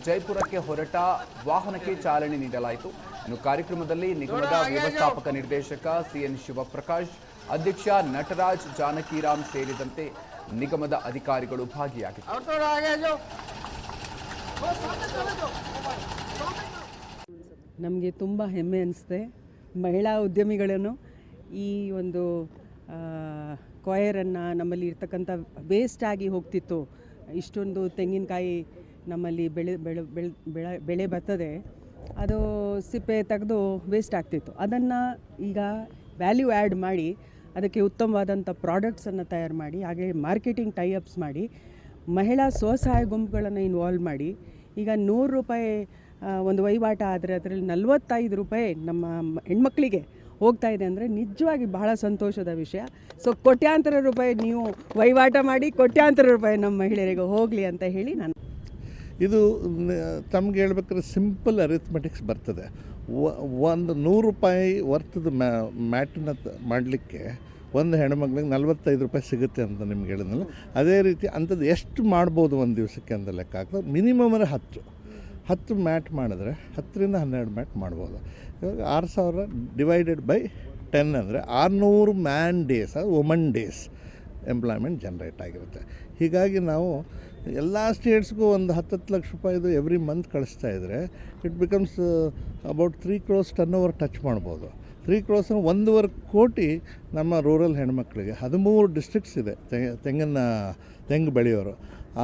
ಜೈಪುರಕ್ಕೆ ಹೊರಟ ವಾಹನಕ್ಕೆ ಚಾಲನೆ ನೀಡಲಾಯಿತು. ಇನ್ನು ಕಾರ್ಯಕ್ರಮದಲ್ಲಿ ನಿಗಮದ ವ್ಯವಸ್ಥಾಪಕ ನಿರ್ದೇಶಕ ಸಿಎನ್ ಶಿವಪ್ರಕಾಶ್, ಅಧ್ಯಕ್ಷ ನಟರಾಜ್ ಜಾನಕಿರಾಮ್ ಸೇರಿದಂತೆ ನಿಗಮದ ಅಧಿಕಾರಿಗಳು ಭಾಗಿಯಾಗಿದ್ದರು. ನಮಗೆ ತುಂಬ ಹೆಮ್ಮೆ ಅನಿಸುತ್ತೆ. ಮಹಿಳಾ ಉದ್ಯಮಿಗಳನ್ನು ಈ ಒಂದು ಕಾಯರನ್ನು ನಮ್ಮಲ್ಲಿ ಇರ್ತಕ್ಕಂಥ ವೇಸ್ಟ್ ಆಗಿ ಹೋಗ್ತಿತ್ತು. ಇಷ್ಟೊಂದು ತೆಂಗಿನಕಾಯಿ ನಮ್ಮಲ್ಲಿ ಬೆಳೆ ಬರ್ತದೆ, ಅದು ಸಿಪ್ಪೆ ತೆಗೆದು ವೇಸ್ಟ್ ಆಗ್ತಿತ್ತು. ಅದನ್ನು ಈಗ ವ್ಯಾಲ್ಯೂ ಆ್ಯಡ್ ಮಾಡಿ ಅದಕ್ಕೆ ಉತ್ತಮವಾದಂಥ ಪ್ರಾಡಕ್ಟ್ಸನ್ನು ತಯಾರು ಮಾಡಿ, ಹಾಗೆ ಮಾರ್ಕೆಟಿಂಗ್ ಟೈಅಪ್ಸ್ ಮಾಡಿ, ಮಹಿಳಾ ಸ್ವಸಹಾಯ ಗುಂಪುಗಳನ್ನು ಇನ್ವಾಲ್ವ್ ಮಾಡಿ, ಈಗ 100 ರೂಪಾಯಿ ಒಂದು ವಹಿವಾಟ ಆದರೆ ಅದರಲ್ಲಿ 45 ರೂಪಾಯಿ ನಮ್ಮ ಹೆಣ್ಮಕ್ಳಿಗೆ ಹೋಗ್ತಾ ಇದೆ ಅಂದರೆ ನಿಜವಾಗಿ ಬಹಳ ಸಂತೋಷದ ವಿಷಯ. ಸೊ ಕೋಟ್ಯಾಂತರ ರೂಪಾಯಿ ನೀವು ವಹಿವಾಟ ಮಾಡಿ, ಕೋಟ್ಯಾಂತರ ರೂಪಾಯಿ ನಮ್ಮ ಮಹಿಳೆಯರಿಗೆ ಹೋಗಲಿ ಅಂತ ಹೇಳಿ ನಾನು ಇದು ತಮ್ಗೆ ಹೇಳ್ಬೇಕಾದ್ರೆ ಸಿಂಪಲ್ ಅರಿಥ್ಮೆಟಿಕ್ಸ್ ಬರ್ತದೆ. ಒಂದು 100 ರೂಪಾಯಿ ವರ್ತದ ಮ್ಯಾಟನ್ನ ಮಾಡಲಿಕ್ಕೆ ಒಂದು ಹೆಣ್ಮಕ್ಳಿಗೆ 45 ರೂಪಾಯಿ ಸಿಗುತ್ತೆ ಅಂತ ನಿಮ್ಗೆ ಹೇಳಿದ್ನಲ್ಲ, ಅದೇ ರೀತಿ ಅಂಥದ್ದು ಎಷ್ಟು ಮಾಡ್ಬೋದು ಒಂದು ದಿವಸಕ್ಕೆ ಅಂತ ಲೆಕ್ಕ ಹಾಕಿದ್ರೆ ಮಿನಿಮಮ್ ಅಂದರೆ 10 ಮ್ಯಾಟ್ ಮಾಡಿದ್ರೆ 10ರಿಂದ 12 ಮ್ಯಾಟ್ ಮಾಡ್ಬೋದು. ಇವಾಗ 6000 ಡಿವೈಡೆಡ್ ಬೈ 10 ಅಂದರೆ 600 ಮ್ಯಾನ್ ಡೇಸ್, ಅದು ವುಮನ್ ಡೇಸ್ ಎಂಪ್ಲಾಯ್ಮೆಂಟ್ ಜನ್ರೇಟ್ ಆಗಿರುತ್ತೆ. ಹೀಗಾಗಿ ನಾವು ಎಲ್ಲ ಸ್ಟೇಟ್ಸ್ಗೂ ಒಂದು 10 ಲಕ್ಷ ರೂಪಾಯಿದು ಎವ್ರಿ ಮಂತ್ ಕಳಿಸ್ತಾ ಇದ್ದರೆ it becomes about 3 crores turn over touch ಮಾಡ್ಬೋದು. 3 crores 1.5 ಕೋಟಿ ನಮ್ಮ ರೂರಲ್ ಹೆಣ್ಮಕ್ಳಿಗೆ 13 ಡಿಸ್ಟ್ರಿಕ್ಟ್ಸ್ ಇದೆ ತೆಂಗು ಬೆಳೆಯೋರು.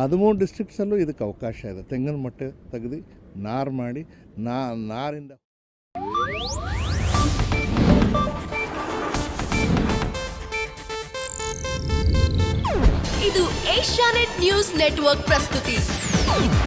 13 ಡಿಸ್ಟ್ರಿಕ್ಟ್ಸಲ್ಲೂ ಇದಕ್ಕೆ ಅವಕಾಶ ಇದೆ. ತೆಂಗಿನ ಮೊಟ್ಟೆ ತೆಗೆದು ನಾರು ಮಾಡಿ ನಾರಿಂದ ಇದು ಏಷ್ಯಾನೆಟ್ ನ್ಯೂಸ್ ನೆಟ್ವರ್ಕ್ ಪ್ರಸ್ತುತಿ.